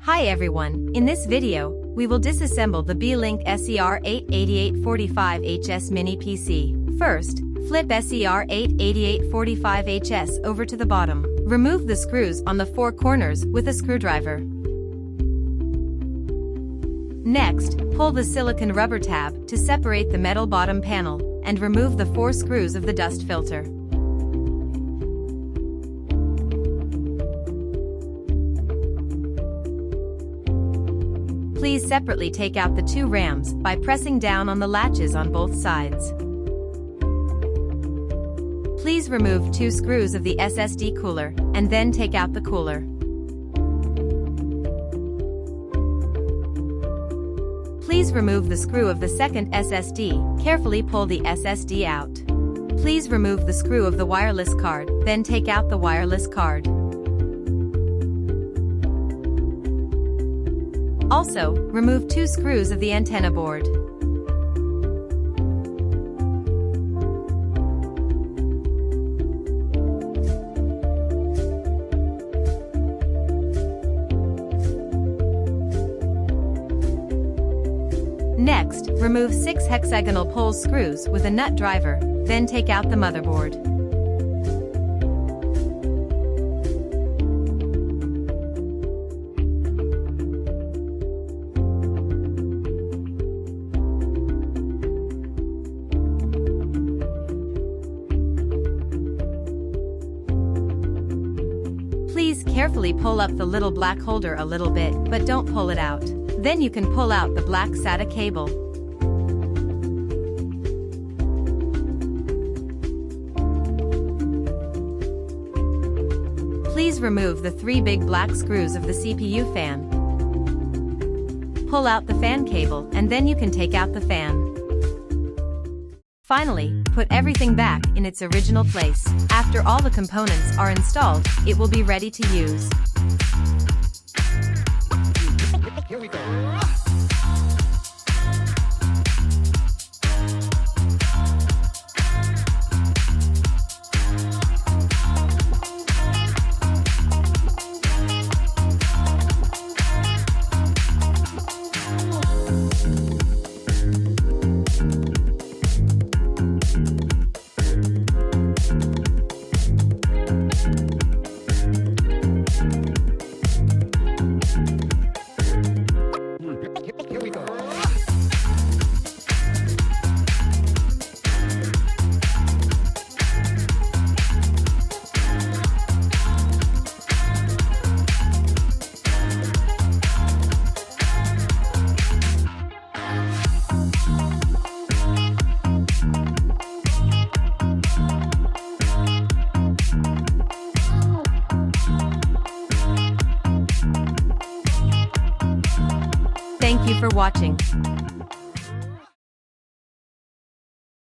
Hi everyone, in this video, we will disassemble the B-Link SER8 8845HS mini PC. First, flip SER8 8845HS over to the bottom. Remove the screws on the four corners with a screwdriver. Next, pull the silicone rubber tab to separate the metal bottom panel, and remove the four screws of the dust filter. Please separately take out the two rams by pressing down on the latches on both sides. Please remove two screws of the SSD cooler, and then take out the cooler. Please remove the screw of the second SSD, carefully pull the SSD out. Please remove the screw of the wireless card, then take out the wireless card. Also, remove two screws of the antenna board. Next, remove 6 hexagonal pole screws with a nut driver, then take out the motherboard. Please carefully pull up the little black holder a little bit, but don't pull it out. Then you can pull out the black SATA cable. Please remove the 3 big black screws of the CPU fan. Pull out the fan cable, and then you can take out the fan. Finally, put everything back in its original place. After all the components are installed, it will be ready to use. Here we go. Here we go. Thank you for watching.